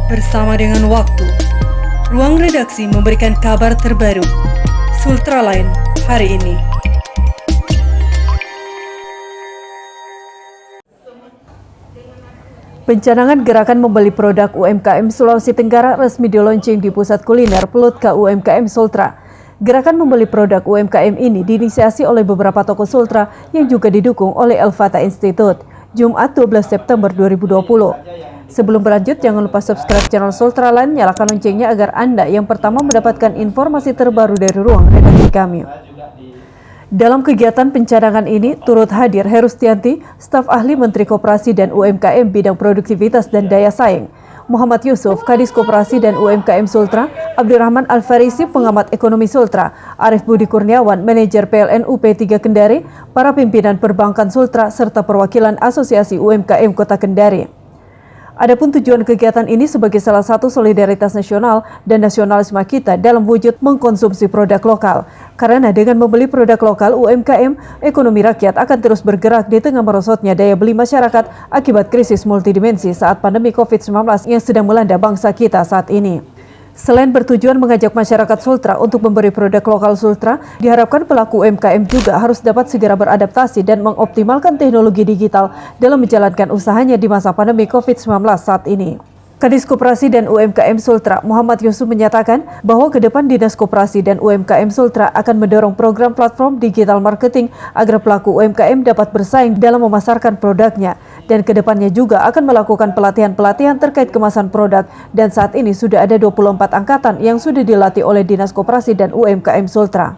Bersama dengan waktu, ruang redaksi memberikan kabar terbaru. Sultraline hari ini. Pencanangan gerakan membeli produk UMKM Sulawesi Tenggara resmi di-launching di Pusat Kuliner Pelutka UMKM Sultra. Gerakan membeli produk UMKM ini diinisiasi oleh beberapa toko Sultra yang juga didukung oleh El-Fatah Institute, Jumat 12 September 2020. Sebelum berlanjut, jangan lupa subscribe channel Sultraline, nyalakan loncengnya agar Anda yang pertama mendapatkan informasi terbaru dari ruang redaksi kami. Dalam kegiatan pencadangan ini, turut hadir Herustianti, staf ahli Menteri Koperasi dan UMKM bidang produktivitas dan daya saing, Muhammad Yusuf, Kadis Koperasi dan UMKM Sultra, Abdurrahman Al-Farisi, pengamat ekonomi Sultra, Arif Budi Kurniawan, manajer PLN UP3 Kendari, para pimpinan perbankan Sultra, serta perwakilan Asosiasi UMKM Kota Kendari. Adapun tujuan kegiatan ini sebagai salah satu solidaritas nasional dan nasionalisme kita dalam wujud mengkonsumsi produk lokal. Karena dengan membeli produk lokal UMKM, ekonomi rakyat akan terus bergerak di tengah merosotnya daya beli masyarakat akibat krisis multidimensi saat pandemi COVID-19 yang sedang melanda bangsa kita saat ini. Selain bertujuan mengajak masyarakat Sultra untuk memberi produk lokal Sultra, diharapkan pelaku UMKM juga harus dapat segera beradaptasi dan mengoptimalkan teknologi digital dalam menjalankan usahanya di masa pandemi COVID-19 saat ini. Kadis Koperasi dan UMKM Sultra, Muhammad Yusuf menyatakan bahwa ke depan Dinas Koperasi dan UMKM Sultra akan mendorong program platform digital marketing agar pelaku UMKM dapat bersaing dalam memasarkan produknya. Dan ke depannya juga akan melakukan pelatihan-pelatihan terkait kemasan produk, dan saat ini sudah ada 24 angkatan yang sudah dilatih oleh Dinas Koperasi dan UMKM Sultra.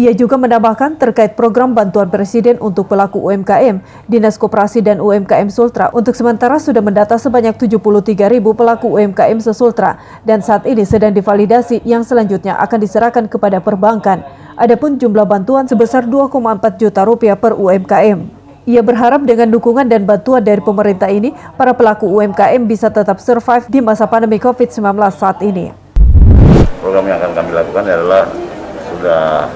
Ia juga menambahkan terkait program bantuan Presiden untuk pelaku UMKM, Dinas Koperasi dan UMKM Sultra untuk sementara sudah mendata sebanyak 73.000 pelaku UMKM se-Sultra dan saat ini sedang divalidasi yang selanjutnya akan diserahkan kepada perbankan. Adapun jumlah bantuan sebesar 2,4 juta rupiah per UMKM. Ia berharap dengan dukungan dan bantuan dari pemerintah ini, para pelaku UMKM bisa tetap survive di masa pandemi COVID-19 saat ini. Program yang akan kami lakukan adalah sudah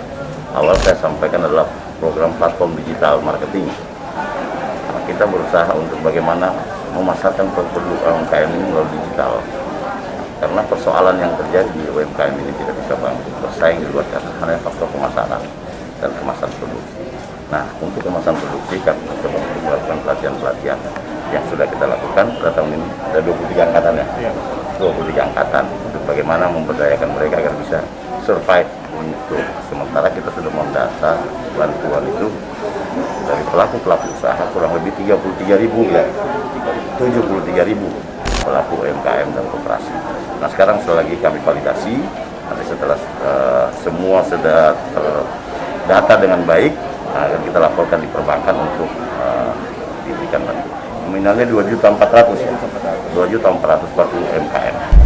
awal saya sampaikan adalah program platform digital marketing. Nah, kita berusaha untuk bagaimana memasarkan produk UMKM ini melalui digital. Karena persoalan yang terjadi di UMKM ini tidak bisa bersaing di luar karena hanya faktor pemasaran dan kemasan produksi. Nah, untuk kemasan produksi kami coba melakukan pelatihan-pelatihan yang sudah kita lakukan pada tahun ini. Ada 23 angkatan ya, 23 angkatan untuk bagaimana memberdayakan mereka agar bisa survive untuk sementara kita sudah mendata bantuan itu dari pelaku-pelaku usaha kurang lebih 33.000 ya, 73.000 pelaku UMKM dan koperasi. Nah, sekarang setelah lagi kami validasi, nanti setelah semua sudah terdata dengan baik, akan kita laporkan di perbankan untuk diberikan bantuan. Nominalnya 2.400.000 ya, 2.400.000 per UMKM.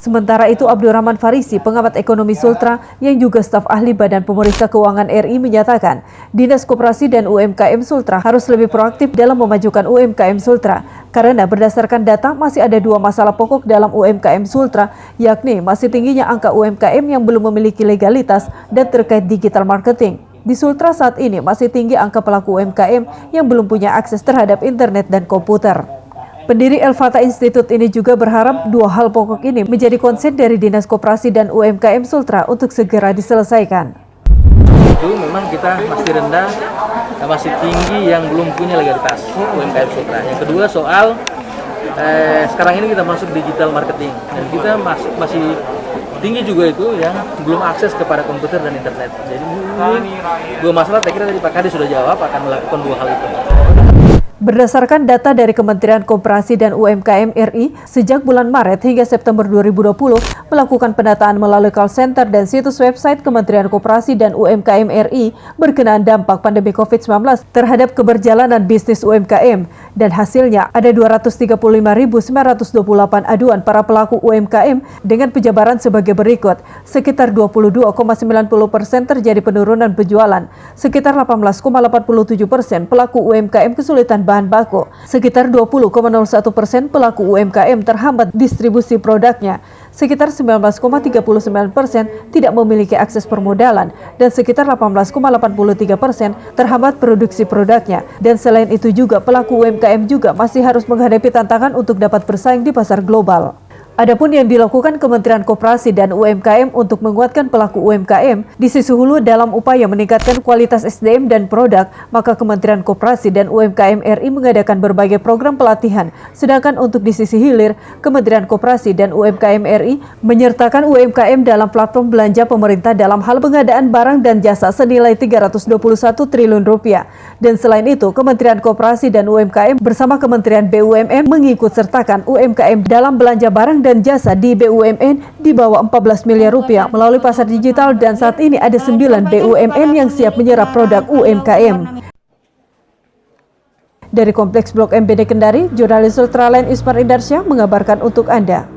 Sementara itu, Abdurrahman Farisi, pengamat ekonomi Sultra yang juga staf ahli Badan Pemeriksa Keuangan RI menyatakan, Dinas Koperasi dan UMKM Sultra harus lebih proaktif dalam memajukan UMKM Sultra. Karena berdasarkan data masih ada dua masalah pokok dalam UMKM Sultra, yakni masih tingginya angka UMKM yang belum memiliki legalitas dan terkait digital marketing. Di Sultra saat ini masih tinggi angka pelaku UMKM yang belum punya akses terhadap internet dan komputer. Pendiri El-Fatah Institute ini juga berharap dua hal pokok ini menjadi konsen dari Dinas Koperasi dan UMKM Sultra untuk segera diselesaikan. Itu memang kita masih rendah, masih tinggi yang belum punya legalitas UMKM Sultra. Yang kedua soal sekarang ini kita masuk digital marketing dan kita masih tinggi juga itu yang belum akses kepada komputer dan internet. Jadi dua masalah saya kira tadi Pak Kadis sudah jawab akan melakukan dua hal itu. Berdasarkan data dari Kementerian Koperasi dan UMKM RI, sejak bulan Maret hingga September 2020, melakukan pendataan melalui call center dan situs website Kementerian Koperasi dan UMKM RI berkenaan dampak pandemi COVID-19 terhadap keberjalanan bisnis UMKM. Dan hasilnya ada 235.928 aduan para pelaku UMKM dengan penjabaran sebagai berikut. Sekitar 22,90% terjadi penurunan penjualan, sekitar 18,87% pelaku UMKM kesulitan bahan baku, sekitar 20,01% pelaku UMKM terhambat distribusi produknya, sekitar 19,39% tidak memiliki akses permodalan, dan sekitar 18,83% terhambat produksi produknya. Dan selain itu juga pelaku UMKM juga masih harus menghadapi tantangan untuk dapat bersaing di pasar global. Adapun yang dilakukan Kementerian Koperasi dan UMKM untuk menguatkan pelaku UMKM di sisi hulu dalam upaya meningkatkan kualitas SDM dan produk, maka Kementerian Koperasi dan UMKM RI mengadakan berbagai program pelatihan. Sedangkan untuk di sisi hilir, Kementerian Koperasi dan UMKM RI menyertakan UMKM dalam platform belanja pemerintah dalam hal pengadaan barang dan jasa senilai 321 triliun rupiah. Dan selain itu, Kementerian Koperasi dan UMKM bersama Kementerian BUMN mengikut sertakan UMKM dalam belanja barang dan jasa di BUMN di bawah 14 miliar rupiah melalui pasar digital, dan saat ini ada 9 BUMN yang siap menyerap produk UMKM. Dari Kompleks Blok M BD Kendari, jurnalis Ultraline Ismar Indarsyah mengabarkan untuk Anda.